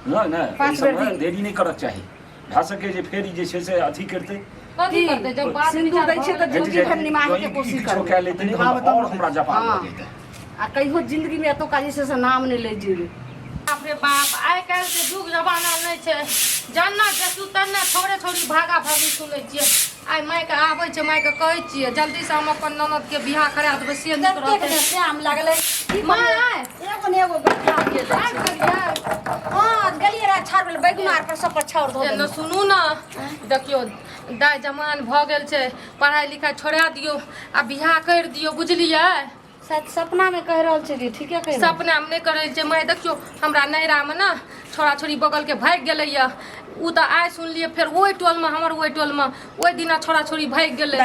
नहीं देरी नहीं करक चाही भा सके जे फेरी जे छै से अथी करते कथी करते जब बात सिंदूर दै छै त जिंदगी भर निमाहे के कोशिश कर के लेते और हमरा जापान हो जेते आ कहियो जिंदगी में एतो का जे से नाम नहीं ले जेबे। बाप रे बाप आइ काल्हि के युग जमाना नहीं छै जानना जसू तन्ने थोड़े थोड़ी भागा भागी सुनै छियै आइ माय के आबै छै माय के कहै छियै जल्दी से हम अपन ननद के बियाह करा देबै से नीक रहतै श्याम लागले की माय एगो ने एगो बेटा के दे हां गलिए रा छाड़ बेल बैगमार पर सब पर छोड़ दो न सुनू ना देखियो दाय जमान भ गेल छै पढ़ाई लिखाई छोड़ा दियो आ बियाह कर दियो बुझलियै शायद सपना में कह रहल छै ठीक है कह सपना में नहीं करे छै मैं देखियो हमरा नैरा में ना छोरा छोरी बगल के भाग गेलै या उ त आइ सुनलिए फिर ओइ टोल में हमर ओइ टोल में ओइ दिना छोरा छोरी भाग गेलै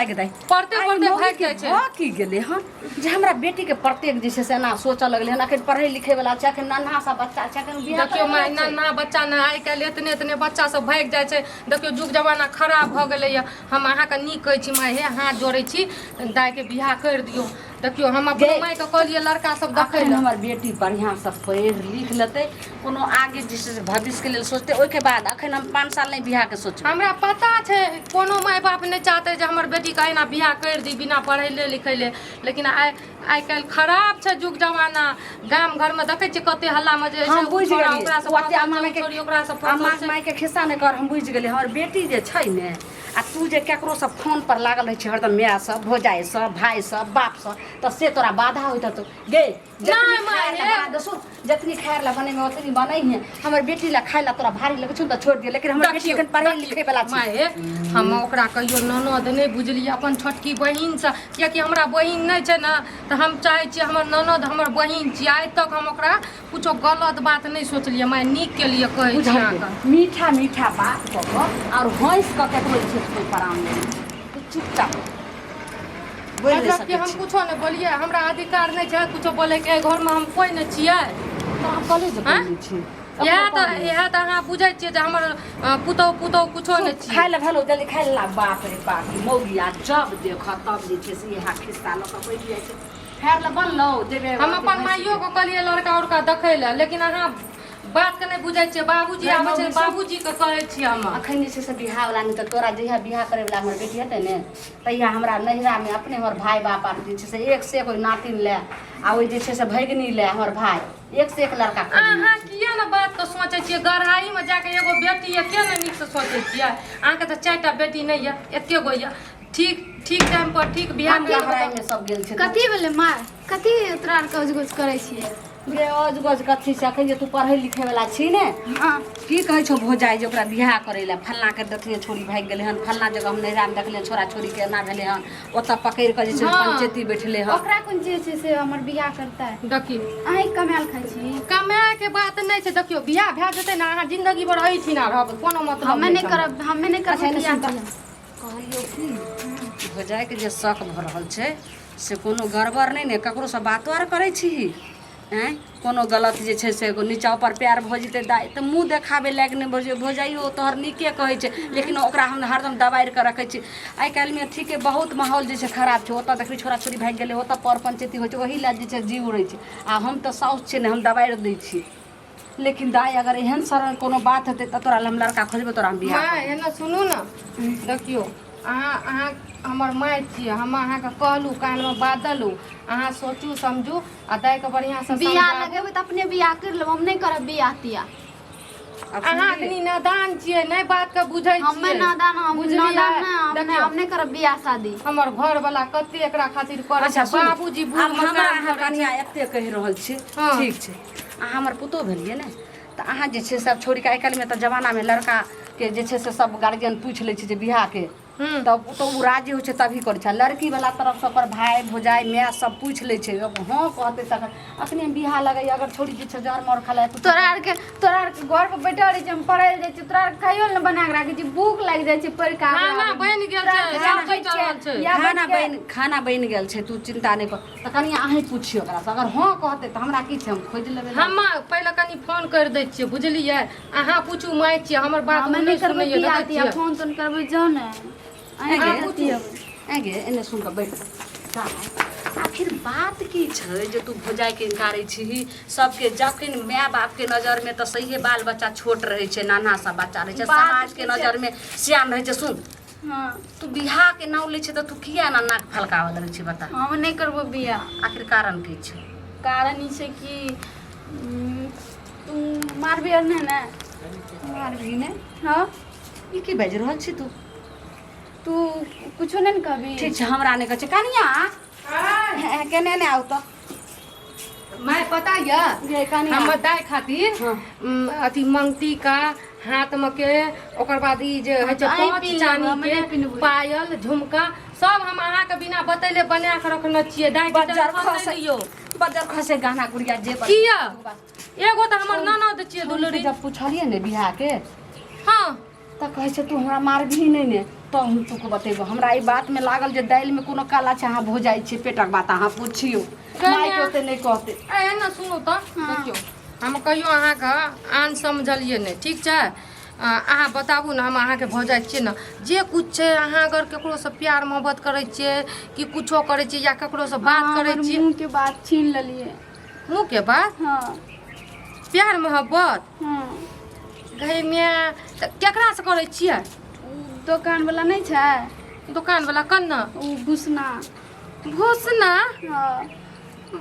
पढ़ते पढ़ते भाग जाय छै हां की गेलै हां जे हमरा बेटी के प्रत्येक जे छै से ना सोचऽ लगलै हन अखन पढ़ै लिखै वाला छै अखन नन्हा सा बच्चा छै अखन बियाह देखियो मैं नन्हा बच्चा ना आइ काल्हि इतने इतने बच्चा सब भाग जाय छै देखियो युग जमाना खराब भ गेलै या हम अहाँ के नीक कहै छी मैं हे हाथ जोड़ै छी दाय के बियाह कर दियो देखियो हम अपन माय के कहलिए लड़का सब देखै हमर बेटी बढ़िया से पढ़ लिख लेतै कोनो आगे जे छै भविष्य के लेल सोचतै ओइ के बाद अखन हम 5 साल नहीं बियाह के सोच हमरा पता छै कोनो माय बाप नहीं चाहते जे हमर बेटी का एना बियाह कर दी बिना पढ़ैले लिखैले लेकिन आइ काल्हि खराब छै युग जमाना गाम घर में देखै छी कते हल्ला मजे छै ओकरा सब माय के खिस्सा नहीं कर हम बुझ गेलिए हमर बेटी जे छै ने आ तू जे केकरो सब फोन पर लागल रहे छै हरदम माय सब भौजाई सब भाई सब बाप सब त से तोरा बाधा होइत तो गे नहीं माय दसो जतनी खायर ला बने में ओतनी बनै है हमर बेटी ला खाय ला तोरा भारी लगे छ त छोड़ दिए लेकिन हमर बेटी एखन पढ़ै लिखै वाला छै माय हम ओकरा कहियो ननद नहीं बुझलिए अपन छोटकी बहिन से कियाकि हमरा बहिन नहीं छै ना त हम चाहे छी हमर ननद हमर बहिन छी आइ तक हम ओकरा कुछो गलत बात नहीं सोचलिए माय नीक के लिए कहै छी मीठा मीठा बात क के और हंस क के कोई छै कोई पराम नहीं तू चुपचाप मतलब कि हम कुछो नहीं बोलिए हमरा अधिकार नहीं छै कुछो बोले के घर में हम कोई नहीं छियै तो हम कॉलेज में छी यह त अहाँ बुझै छियै जे हमर पुतौ कुछो नहीं छियै खाइ ले भेलो जल्दी खाइ ला बाप रे बाप मौगिया जब देख तब जे छै से यह खिस्सा ल के बैठ जाय छै खाइ ले बनलो देबे हम अपन माइयो को कहलिए लड़का उड़का देखै ले लेकिन अहाँ बात के नहीं बुझै छियै बाबूजी आबै छै बाबूजी के कहै छियै हम अखन जे छै से बियाह वाला नहीं त तोरा जहिया बियाह करे वाला हमर बेटी हेतै ने तहिया हमरा नहिरा में अपने हमर भाई बाप आर जे छै से एक से कोई नातिन ले आ ओइ जे छै से भैगनी ले हमर भाई एक से एक लड़का अहाँ किया ना बात तो सोचै छियै गढ़ाई में जाके एगो बेटी है के ना नीक से सोचै छियै अहाँ के त 4टा बेटी नहीं है एके गो है ठीक टाइम पर ठीक बियाह में सब गेल छै कथी भेलै माय कथी तोरा आर गज करै छियै गे अजगज कथी से अखन जे तू पढ़ै लिखै वाला छी ने हां की कहै छौ भौजाई जे ओकरा बियाह करै ला फल्ला के देखलिए छोरी भाग गेलै हन फल्ला जगह हम नैरा में देखलिए छोरा छोरी के एना भेलै हन ओतऽ पकड़ के जे छै पंचायती बैठले हन ओकरा कोन जे छै से हमर बियाह करतै देखी अहीं कमाल खाइ छी कमाए के बात नहीं छै देखियो बियाह भए जेतै ना अहाँ जिंदगी भर रही छी ना रहब कोनो मतलब हमे नहीं करब बियाह कहलियो की भौजाई के जे शक भ रहल छै से कोनो गड़बड़ नहीं ने ककरो से बातो आर करै छी हैं कोनो गलत जे छै से नीचा ऊपर प्यार भ जेतै दाइ त मुंह देखाबे लायक नहीं भौजाइयो तोहर नीके कहै छै लेकिन ओकरा हम हरदम दबाइ के रखै छी आइ काल्हि में ठीक है बहुत माहौल जे छै खराब छै ओतऽ देखबी छोरा छोरी भाग गेलै ओतऽ पर पंचायती होइ छै ओही ला जे छै जीव उड़ै छै आ हम तऽ साउस छियै ने हम दबाइ दै छी लेकिन दाइ अगर एहन सरल कोनो बात हेतै त तोरा हम लड़का खोजबै तोरा हम बियाह माय एना सुनू ना देखियो अहाँ हमर माय छियै हम अहाँ के कहलू कान में बात दलू अहाँ सोचू समझू आ दाइ के बढ़िया से बियाह लगेबै त अपने बियाह कर लेब हम नहीं करब बियाह तिया अहाँ कनी नादान छियै नहीं बात के बुझै छियै हमे नादान हम नहीं करब बियाह शादी हमर घर वाला कते एकरा खातिर करे छै बाबूजी बूढ़ हमरा अहाँ कनिया एते कहि रहल छी ठीक छै अहाँ हमर पुतो भेलिए ने त अहाँ जे छै सब छोड़ी के आइ काल्हि में त जमाना में लड़का के जे छै से सब गार्जियन पूछ ले छै जे बियाह के तब तो उ राजी हो तभी कर छै लड़की वाला तरफ से ओकर भाई भौजाई माय सब पूछ ले छै हां कहते तखन अखनी बियाह लगै अगर छोड़ी जे छै जर मर खाला तोरा आर के घर पर बैठल रही हम पढ़ै जाइ छै तोरा खाइयो न बना के राखै छी भूख लाग जाइ छै पर का खाना बन गेल छै सब चीज चलल छै खाना बन गेल छै तू चिंता नहीं कर त कनी अहीं पूछियो ओकरा से अगर हां कहते त हमरा की छै हम खोज लेबै हम पहले कनी फोन कर दै छियै बुझलियै अहाँ पूछू माय छियै हमर बात नहीं सुनैयै देखै छियै फोन तोन करबै जाउ ने आगे एने सुन के बैठ आखिर बात की छै जे तू भौजाई के इनकारै छी? सबके जखन माय बाप के नजर में तो सही बाल बच्चा छोट रहे छै, नाना सा बच्चा रहे छै, समाज के नजर में सियान रहे छै। सुन, हाँ तू बियाह के नाम ले छै तो तू किया ना नाक फलकावे लगे छै? बता। हम नहीं करबो बियाह। आखिर कारण की छै? कारण ई छै कि तू मारबी और नहीं ना? मारबी ने? हाँ ई की बाजि रहल छी तू? तू कुछो नहीं कहबी? ठीक छै, हमरा नहीं कहै छै। कनिया केने ने आउ तो मैं पता ये कनिया हम दाय खातिर अथी मंगती का हाथ में के ओकर बाद ई जे है छै आई पाँच पी चानी लेब, के हमे पिन्हबै। पायल झुमका सब हम अहाँ के बिना बतैले बना के रखने छियै। दाय के बजार टेंशन खसे नहीं लियो। बजार खसे गहना गुड़िया जे बन- किया एगो तो हमर ननद छियै दुलरी दुलरी। जब पूछलिए ने बियाह के हाँ तो कहे छै तू हमरा मारबही नहीं ने, तो हम तुको बतेबो। हमरा ई बात में लागल जे दाल में कोनो काला छै, अहाँ भो जाई छै पेटक बात अहाँ पूछियो। माय के ओते नहीं कहते। ए ना सुनो तो देखियो हम कहियो अहाँ के आन समझलिए नहीं, ठीक छै? अहाँ बताबू ना, हम अहाँ के भऽ जाइ छियै ना जे कुछ छै। अहाँ अगर केकरो से प्यार मोहब्बत करै छियै कि कुछो करै छियै या केकरो से बात हाँ, करै हमर छियै, मुंह के बात छीन लेलिए। मुँह के बात हाँ प्यार मोहब्बत हाँ गई में केकरा से करै छियै? दुकान वाला नहीं छै? दुकान वाला कन्ना उ घुसना। घोषणा हाँ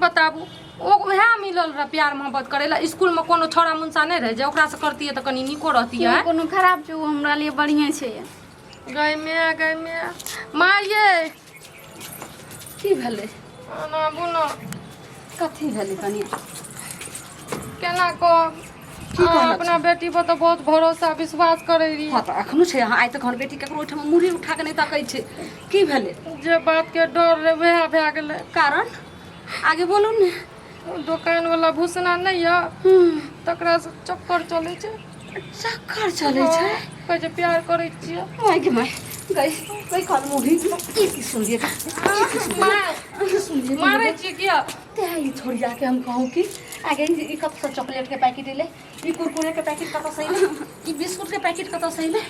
बताबू ओहे मिलल रह प्यार मोहब्बत करे ला। स्कूल में कोनो छोड़ा मुंसा नहीं रहे जे ओकरा से करती है तो कनी निको रहती है। कोनो खराब छै, उ हमरा लिए बढ़िया छै। गई में माँ ये की भेले? ना बुनो कथी भेले कनिया? केना को अपना बेटी पर तो बहुत भरोसा विश्वास करे रही। हाँ तो अखनो छै, अहाँ आइ तक हमर बेटी केकरो ओहिठाम मुड़ी उठा के नहीं तकै छै। की भेले? जे बात के डर रहे वह भए गेले। कारण आगे बोलू ने। दुकान वाला भूसना नहीं है तकरा से चक्कर चले छै। चक्कर चले छै? कहे छै प्यार करे छियै। माय के माय गई कल मुड़ी की सुनिए मारे छियै किया? ते छोड़िया के हम कहूँ कि आगे ई कत से चॉकलेट के पैकेट ले, ई कुरकुरे के पैकेट कत से ले, ई बिस्कुट के पैकेट कत से ले,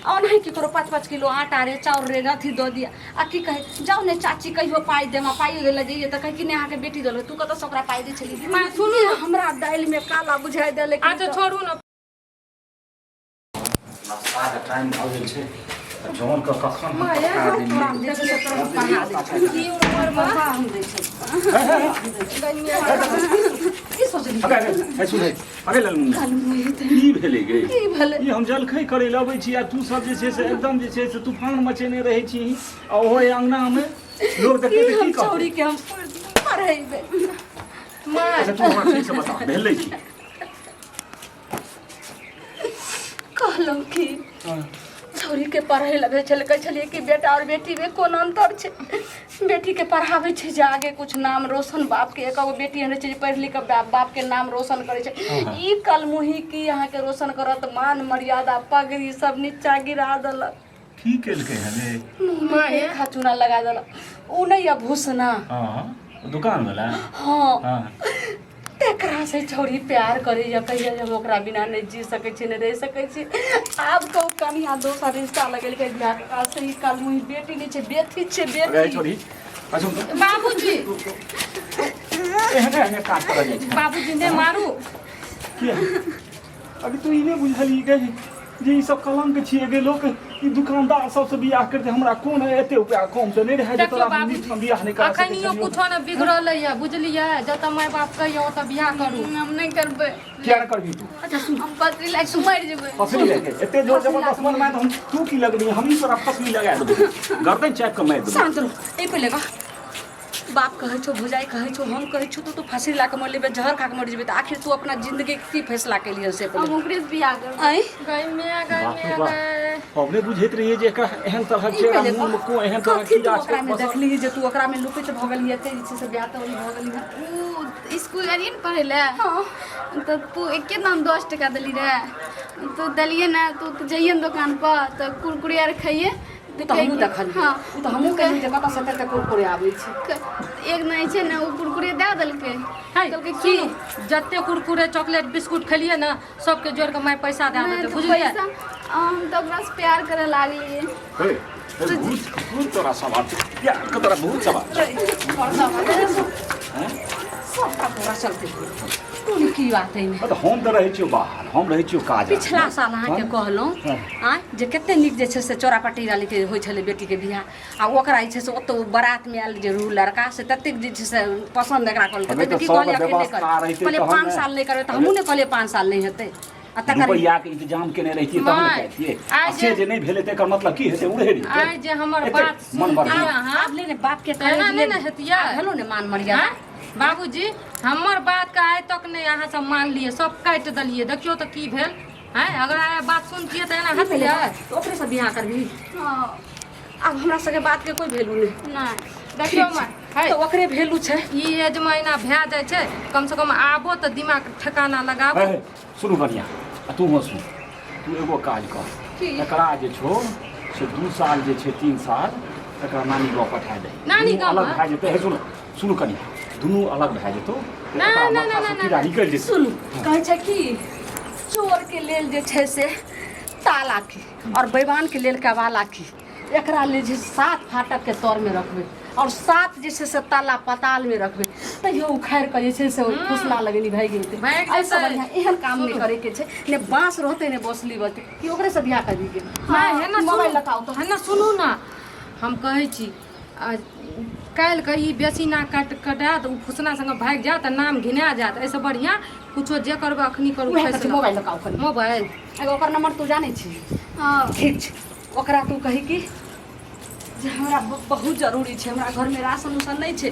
और नहीं कि करो 5-5 किलो आटा रे चाउर रे अथी दो दिया। आ की कहे जाओ ने चाची कहियो पाई दे, पाई दे जाइए तो कहे कि नहीं अहाँ के बेटी दल तू कत से ओकरा पाई दे छली। मां सुनी हमरा दाल में काला बुझाई दे, लेकिन अच्छा छोड़ू ना। नाश्ता का टाइम भऽ गेल छै, जौन के कखन हम माया पका देलियै। की उम्र में की सोचली? अरे सुन अरे ललमुन्ना की भेलै गे? की भेले? ई हम जलखै करे लए अबै छी आ तू सब जे छै से एकदम जे छै से तूफान मचेने रहै छी आ ओहो अंगना में लोग देखै त की हम कहतै? चोरी के हम पढ़ेबे। अच्छा तू हमरा ठीक से बता भेलै की? कहलौं कि छोरी के पढ़े लगे छल, कहे छलिए कि बेटा और बेटी में कोन अंतर छै? बेटी के पढ़ावे छै जे आगे कुछ नाम रोशन, बाप के एगो बेटी रहै छै जे पढ़ लिख के बाप के नाम रोशन करे छै। ई कलमुही की अहाँ के रोशन करत, मान मर्यादा पगड़ी सब नीचा गिरा देलक, की केलकै हने? मुंह में एक हाथ चूना लगा देलक। उ नहीं अब भूसना। हां दुकान वाला। हाँ हां तेकरा से छोरी प्यार करे या कहिया हम ओकरा बिना नहीं जी सकै छी, नहीं रह सकै छी। आब तो कनिया दोसर रिश्ता लगेल के बियाह का से ही काल मुही बेटी नहीं छै, बेटी छै अरे बेटी। छोरी अच्छा बाबूजी एहने काज कर जाइ छै। बाबूजी ने मारू। किया अभी तू इने बुझली गई जे ई सब कलंक छिए गे। लोग ई दुकानदार सबसे बियाह करते हमरा कोन एते उपाय कम से नहीं रहे जे देखियो तोरा बाबूजी हम बियाह नहीं कर सकै अखनियो कुछो ने बिगड़ल है बुझलियै? जत माय बाप कहियो त बियाह करू। हम नहीं करबे। क्या न करबी तू? अच्छा सुन, हम पत्री लाग के मर जेबे। फसली लेके एते जोर जबरदस्त मन में हम तू की लगनी हम ही तोरा फसली लगा देबो, गर्दन चेक के मार देबो। शांत रहो। ए पहले का बाप कहे छो, भुजाई कहे छो, हम कहे छो तो फांसी ला के मर लेबे, जहर खा के मर जेबे। तो आखिर तू अपना जिंदगी की फैसला के लिए से हम पहले ओकरे से बियाह करब। आई गई में गई हमने बुझैत रहिए जे एकरा एहन तरह चेहरा मुंह में को एहन तरह कथी की तू जा ओकरा में छै। देखली जे तू ओकरा में लुपित भ गेली, एते इच्छे से ब्याह तो भ गेली। उ स्कूल जाइए न पढ़े ले। तो तू एके दाम 10 टका देली रे। तो दलिए ना, तू जाइए न दुकान पर तो कुरकुरे आर खाइए तू तो हमहूँ देखल हाँ। उ तो हमहूँ कहीं जे कतऽ से एते कुरकुरे आबै छै एक नहीं छै ने, वो कुरकुरे दे देलकै। कहलकै की जते कुरकुरे चॉकलेट बिस्कुट खेलिए ना सबके जोड़ के मैं पैसा दे देते बुझलिए। पैसा हम तो ओकरा से प्यार करे लागलिए। बहुत तोरा सवाल प्यार के तोरा बहुत सवाल सबका पूरा चलते तोरी की बात है मतलब हम तो रहै छियो बाहर, हम रहै छियो काज। पिछला साल अहाँके कहलहुँ जे कते नीक जे छै से चोरापट्टी वालीके होइ छलै बेटीके बियाह आ ओकरा जे छै से ओतऽ बारातमे आयल जे रू लड़का से ततेक जे छै से पसन्द एकरा कहलकै बेटी कहलिए अकेले कर कहलिए 5 साल नहीं करबै तऽ हमहूँ ने कहलिए 5 साल नहीं हेतै आ तकर रुपैया के इंतजाम केने रहितियै तब ने कहतियै। से जे नहि भेलै तेकर मतलब की हेतै उड़े रहितै। आइ जे हमर बात मन बढ़िया आब ले ने बाप के एना नहि ने हेतियै। हेलो ने मान मर्यादा बाबूजी हमर बात के आइ तक नहीं अहाँ सब मान लिए, सब काटि देलिए। देखियो तो की भेल हैं, अगर आइ बात सुनतियै तऽ एना हेतियै। तो ओकरे से बियाह करबी। हाँ आब हमरा सबके बात के कोई वैल्यू नहीं। नहीं देखियो माय तो ओकरे वैल्यू छै। ई एज महीना भए जाइ छै, कम से कम आबो तऽ दिमाग ठिकाना लगाबो। सुनू बढ़िया तू हो सुन, तू एगो काज कर, एकरा जे छो से 2 साल जे छै 3 साल एकरा नानी गाँव पठा दे। नानी गाँव अलग भए जेतै। हे सुनो सुनू कनी, दुनू अलग भए जेतौ कीड़ा निकलि जेतै। सुनू कहै छै कि चोर के लेल जे छै से ताला की और बैवान के लेल कवाला की, एकरा लेल जे 7 फाटक के तौर में रखबै और 7 जे छै से ताला पताल में रखबै तैयो उखाड़ि कऽ जे छै से फुसला लगेनी भागि जेतै। ऐसे बढ़िया एहन काम नहीं करे के छै, ने बांस रहते ने बसली रहते कि ओकरे से बियाह कर दीजिए। हाँ, है ना मोबाइल सुनू, लगाओ तो है ना सुनू ना, हम कहै छी काल्हि के ई बेसी ना कटात उ फुसना संग भागि जात तऽ नाम घिना जात। ऐसे बढ़िया कुछो जे करबै अखनी करू। मोबाइल लगाओ खाली मोबाइल एगो ओकर नंबर तू जानै छी। हाँ ठीक छै ओकरा तू कही कि जे हमरा बहुत जरूरी छै, हमरा घर में राशन उसन नहीं छै,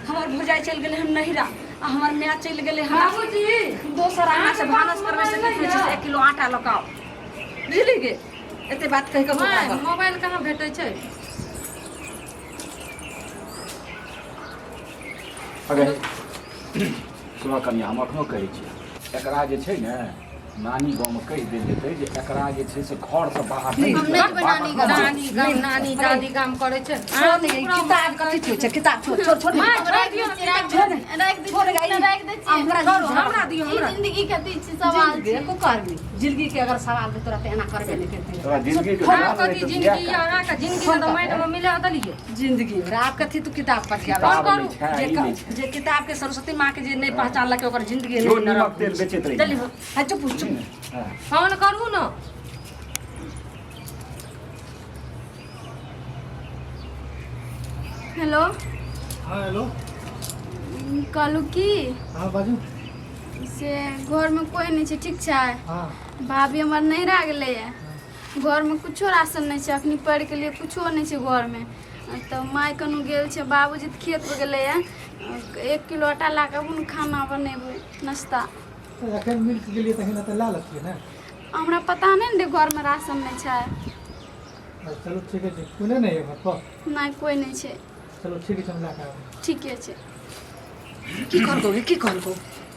हमर भौजाई चलि गेलै हम नहिरा आ हमर माय चलि गेलै हमरा दोसर आना से भानस करबै से कहै छै 1 किलो आटा लगाओ बुझली गे। एते बात कहि के मोबाइल कहाँ भेटै छै। अगर सुनो कनिया हम अखनो कहै छी एकरा जे छै ने नानी गाँव में कहि देल जेतै जे एकरा जे छै से घर से बाहर नानी गाम नानी दादी गाम करे छै। किताब कथी छै किताब छोड़ छोड़ छोड़ रख दी हमरा दियो हमरा जिंदगी के पीछे सवाल गे को करबी जिंदगी के अगर सवाल दे तोरा एना करबे नहीं करते। तोरा जिंदगी के खराब कथी जिंदगी यार का जिंदगी में तो माइंड में मिला दलिए जिंदगी रात कथी तू किताब पढ़िया जे किताब के सरस्वती माँ के जे नहीं पहचान लगे ओकर जिंदगी जो नहीं नमक तेल बेचैत रही चली है चुप चुप फोन करू ना। हेलो हाँ हेलो कहलू की हाँ बाजू से घर में कोई नहीं छै ठीक छै। हाँ भाभी हमर नहिरा गेलै घर में कुछो राशन नहीं छै, अखनी पढ़ के लिए कुछो नहीं छै घर में। तो माय कनु गेल छै, बाबूजी तऽ खेत पे गेलै 1 किलो आटा ला के अपन खाना बनेबै नाश्ता। तो एखन मिल गेलिए तखन तऽ ला लतियै ने। हमरा पता नहीं ने घर में राशन नहीं छै। चलो ठीक है कोने नहीं है घर पर। नहीं कोई नहीं छै। चलो ठीक है हम ला के आबै। ठीके छै। की कहलको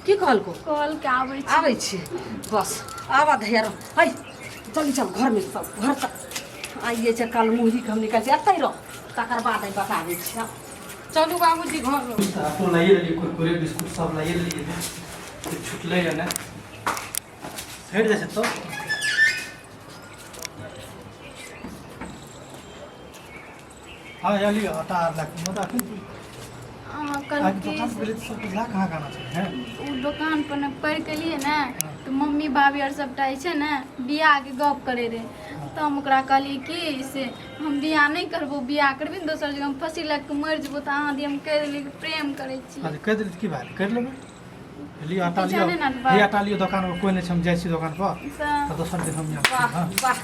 की कहलको कॉल के आबै छै आबै छी बस आवा धैर्य है चल चल घर में सब घर तक आइए छै कल मुहरी के हम निकल छै एतै रह तकर बाद आई बताबै छी। चलू बाबूजी घर में तो लाइए लेलिए कुरकुरे बिस्कुट सब लाइए लेलिए तो छुटले है ना हेड जैसे तो हाँ या लियो आटा ला के मोटा कल आज के दुकान पे गेलिए तो सब ला कहाँ खाना चाहिए हैं। उ दुकान पर ने पढ़ के लिए ना तो मम्मी भाभी और सबटा छै ना बियाह के गप करे रहे। तो हम ओकरा कहली कि से हम बियाह नहीं करबो, बियाह करबी दोसर जगह हम फंसी लग के मर जेबो। तो अहाँ दी हम कह देली कि प्रेम करे छी। आज कह दिली की बात कर लेबै लियो आटा लियो जाने ना बात। ये आटा लियो दुकान में कोई नहीं हम जाए छी दुकान पर तऽ तो दोसर दिन हम वाह हाँ वाह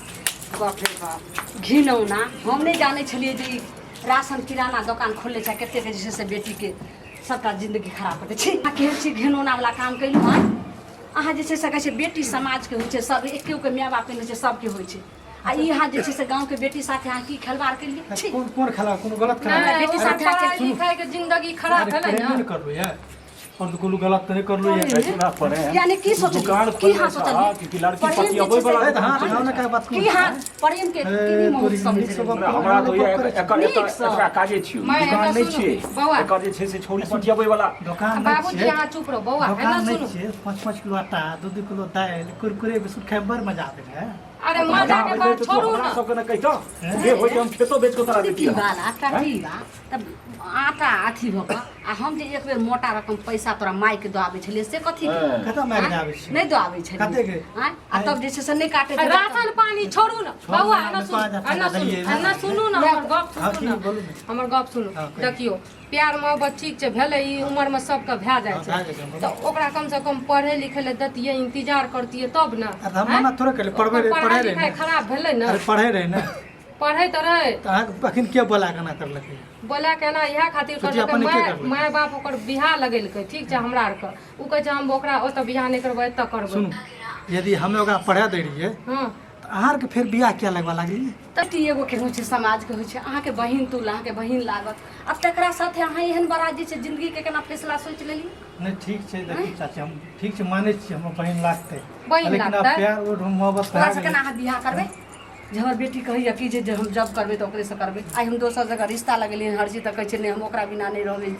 बाप रे बाप घिनौना हम नहीं जाने छलिए जे ई राशन किराना दुकान खोलले छै कते के जे से बेटी के सबटा जिंदगी खराब करते छी के छी घिनौना वाला काम कैलु हँ। अहाँ जे छै से कहै छै बेटी समाज के होइ छै सब एकेगो के माय बाप के छै सबके होइ छै आ यहाँ जे छै से गांव के बेटी साथे अहाँ की खिलवाड़ के लिए कौन कौन खेला कोनो गलत खेला नहीं, बेटी ओकर साथे पढ़ाई आके लिखाई के जिंदगी खराब भेलै ना। कर लो यार और तो कोई गलत नहीं कर लो ये अरे, ना पड़े हैं। यानी की सोचली दुकान की खोलने हाँ का सोचली कि लड़की प्रेम पति के अबै चीज बला से- हाँ सुनाओ ना क्या बात की हाँ प्रेम के की मोह समझ रही। हमरा तो ये एकर नीक सँ। एकरा काजे छियै मैं दुकान एना नहीं सुनू, छियै बौआ। एकर जे छै से छौरी पति अबै वाला दुकान बाबूजी यहाँ चुप रहो बौआ है ना दुकान नहीं सुनो छे 5-5 किलो आटा 2-2 किलो दाल कुरकुरे बिस्कुट खाए बड़ मजा आवे है अरे मजा के बात छोड़ू हमरा ना सबके न कहितो जे होय हम खेतो बेच के तोरा की देतियै बाल आटा की बा तब आटा अथी भ क आ हम जे एक बेर मोटा रकम पैसा तोरा माई के दआबै छलिए से कथी हाँ। कतऽ मारि के आबै छै नहीं दआबै छलिए कते के? आ तब जे छै से नहीं काटे छै राशन पानी छोड़ू ना बौआ है ना सुनो है ना सुनो है ना सुनू ना हमर गप हाँ सुनू ठीक बोलू ना ने हमर गप सुनू हाँ, कहियौ। देखियो प्यार मोहब्बत ठीक छै भेलै ई उम्र में सबके भए जाइ हाँ, छै भए जाइ छै, तऽ ओकरा कम से कम पढ़े लिखे ले दतियै इंतजार करतियै तब ना अब हम मना थोड़े कर पढ़बे ओकर पढ़े पढ़ाई रहे लिखाई ने खराब भेलै ना अरे पढ़े रहे ने पढ़ै तऽ रहै तो अखन के बोला केना करलकै बोला केना इएह खातिर सोचिए करलकै अपन एके माय करबै। माय बाप ओकर बियाह लगेलकै ठीक छै हमरा आरके उ कहै छै हम ओकरा ओतऽ बियाह नहि करबै एतऽ करबै सुनू यदि हमें ओकरा पढ़ा दे रहिए हाँ तो अहाँ के फिर बियाह किया लगवा लागली तटी एगो के होइ छै समाज के होइ छै अहाँके बहिन तुल अहाँके बहिन लागत अब तकरा साथे अहाँ एहन बड़ा जे छै जिंदगी के केना फैसला सोच लेली नहीं ठीक छै देखी चाची हम ठीक छै मानै छी हमर बहिन लागतै बहिन लेकिन अब लागतै? प्यार और मोहब्बत तोरा भए से गेलै केना अहाँ बियाह करबै जे हमर बेटी कहैया कि जे हम जब करबै तऽ ओकरे से करबै आइ हम दोसर जगह रिश्ता लगेलियै हर चीज तऽ कहै छै नहीं हम ओकरा बिना नहीं रहबै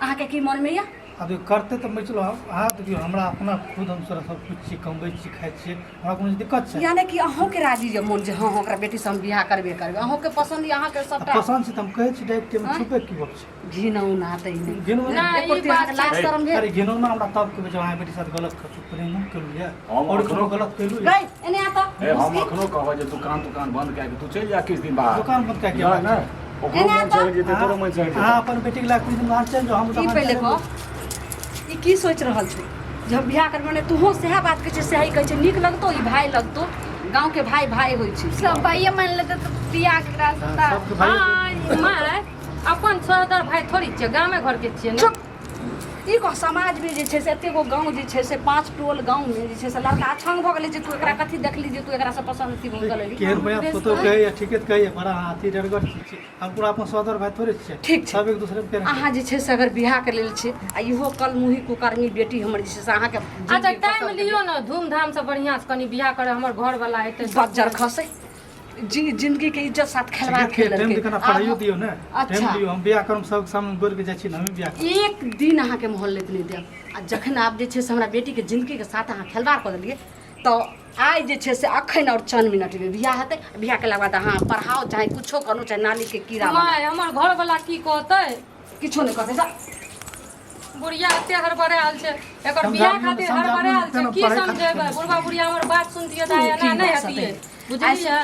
अहाँके की मन में या अब करते तो मैं चलो अहाँ देखियो हमरा अपना खुद हम सब कुछ छी कमबै छी खाइ छी हमरा कोनो दिक्कत छै यानी कि अहूँके राजी जे मोन जे हाँ ओकरा बेटी से हम बियाह करबे करबै अहूँके पसंद या अहाँके सबटा पसंद छै त हम कहै छी डायरेक्ट में छुपे की बात छै घिनौ नातै नहीं गिनो ना, एको ई ती अहाँके बात लाज छै। शरम भेल अरे गिनो ना हमरा तब के जब अहाँ बेटी साथ गलत कर प्रेम नहीं करू या हम और अखनो कोनो गलत करू गई एने आ तो ए हम अखनो कहबै जे दुकान बंद कए के तू चलि जा किछु दिन बाहर दुकान बंद कए के ना ना ओकरो एना मन तऽ- चढ़ि जेतै तोरो मन चढ़ि अहाँ जेतै अपन बेटी के लाग कुछ दिन बाहर चल जाओ हम ई दुकान पहिले चलि कह ई की सोच रहल छै जब बियाह करबे ने तूहो सएह बात कहै छै सही कहै छै नीक लगतौ ई भाई लगतौ गाँव के भाई भाई होइ छै सब भाइये मान लेते तो बियाह केकरा से जाओ। होता। सबके भाई हाँ माय अपन सहोदर भाई थोड़ी छियै गामे घर के छियै ने चुप ई कह समाज में जे छै से एते गो गाँव जे छै से 5 टोल गाँव में जे छै से लड़का अछंग भऽ गेलै जे तू एकरा कथी देखली जे तू एकरा से पसंद थी भऽ गेलै केहन भैया फोटो कहे या ठीके कहे बड़ा हाथी डरगर छी हम पूरा अपन सदर भाई थोड़े छी ठीक छै। सब एक दूसरे पे अहाँ जे छै से अगर बियाह के लेल छै आ इहो कल मुही कुकर्मी बेटी हमर जे छै से अहाँके अच्छा टाइम लियो ना धूमधाम से बढ़िया से कनी बियाह करे हमर घर वाला एतै बज्जर खसे जिंदगी के इज्जत साथ खेलवा टाइम दिखाना पढ़ाइयो दियो ना अच्छा। टाइम दियो हम बियाह करम सब सामने बोल के जाइ छी ना हम बियाह करब। एक दिन अहाँके मोहल्ले नहीं देब आ जखन आब जे छै से हमरा बेटी के जिंदगी के साथ अहाँ खेलवाड़ कऽ देलियै तऽ आइ जे छै से अखन और 4 मिनट में बियाह हेतै बियाह के बाद अहाँ पढ़ाओ चाहे कुछो करू चाहे नाली के कीड़ा मारो। माय हमर घर वाला की कहतै किछो नहीं कहतै जा बुढ़िया एते हड़बड़ायल छै एकर समझाबू, बियाह खातिर समझाबू, हड़बड़ायल छै केना की पढ़ै खातिर समझेबै समझाबू। बुढ़वा बुढ़िया हमर बात सुनतियै तऽ एना नहि हतियै बुझलियै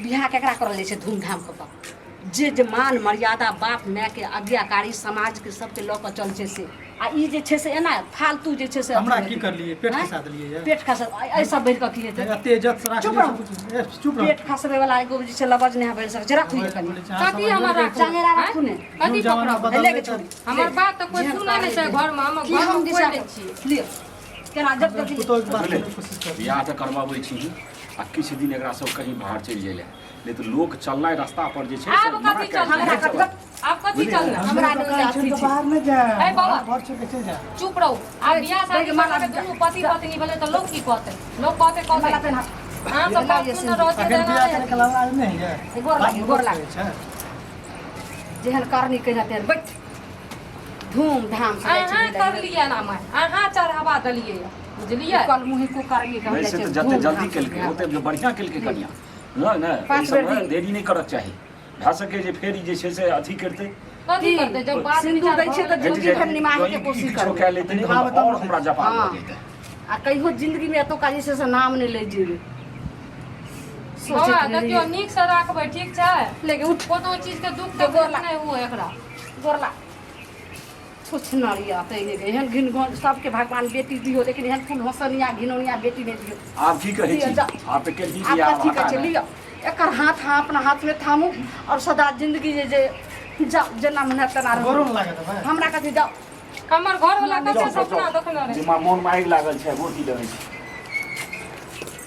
बियाह केकरा करल जाइ छै धूमधाम कऽ कऽ जे मान मर्यादा बाप माय के आज्ञाकारी समाज के सबके लऽ कऽ चल छै से आ ई जे छै से एना फालतू जे छै से हमरा अथी की हेतै। करलियै पेट हैं? खसा देलियै या पेट खसा एहि सब बढ़ि कऽ की हेतै एते इज्जत से चुप राख रहो। चुप रह पेट खसबै वाला एगो जे छै लबज नहीं भेल सकै छै रखू ये कनी कथी हमर राखू चांगेरा राखू ने कथी जमाना पकड़ब बदल ले के गई छोड़ी हमर बात तऽ कोई सुनै नहि छै घर में हम की घर हम में दिशा कोई नहि छियै लियो केना जब जब पुतोह के बात करने की कोशिश कर बियाह तऽ करबाबै छी आ किछु दिन एकरा सब कहीं बाहर चलि जाइले नहीं तो लोग चलनाइ रास्ता पर जे छै से आब मना कथी कए चलनाइ? दै छै। आब कथी चलना हमरा तो नहीं अथी छै बाहर में जा ए बाबा। घर छोड़ के चल जा चुप रहो आ बियाह शादी माला के दुनू पति पत्नी भेलै तऽ लोग की कहतै लोग कहतै माला कहतै पेन्हा अहाँ सब बात सुन रहल छियै अखन बियाह करे तऽ के लाज नहीं है गोर लागे छै जेहन करनी कहिया तेहन बैठ धूमधाम से जाइ छै अहाँ विदाई। करलियै ना माय अहाँ चढ़ावा देलियै बुझलियै कल मुही कुकर्मी कहल वैसे जाइ तो छै जते जल्दी धूमधाम से केलकै बियाह। ओते बढ़िया केलकै कनिया नहि नहि पाँच एहि सबमे बेर दी। देरी नहि करक चाही भए सकै जे फेर ई जे छै से अथी करतै कथी करतै जब बात सिंदूर दै छै तऽ हटि जल्दी जाइ, फेर निमाहे के ई कोशिश किछो करबै कए लेतै तऽ हम और हमरा जवाब हाँ। भऽ जेतै आ कहियो जिंदगी में एतुका जे छै से नाम नहीं ले जेबै बाबा देखियो नीक से राखबै ठीक छै लेकिन उठ कोनो चीज के दुख तो गोर तकलीफ लाग। नहि हुए एकरा गोरला कुछ नरिया तैने के एहन घिन घोन सबके भगवान बेटी दियो लेकिन एहन फूल हंसनिया घिनौनिया बेटी नहीं दियो आब की कहै छी लिअ, जा। आब तऽ के दी आप दिया कथी कहै छै लिअ एकर हाथ अहाँ अपना हाथ में थामू और सदा जिंदगी जे जाओ जेना मन तेना गोरो रहू लागत भाई हमरा कथी जाओ हमर घर वाला कते सपना देखने रहे जिमा मोन में आगि लागल छै गोटी लगै छै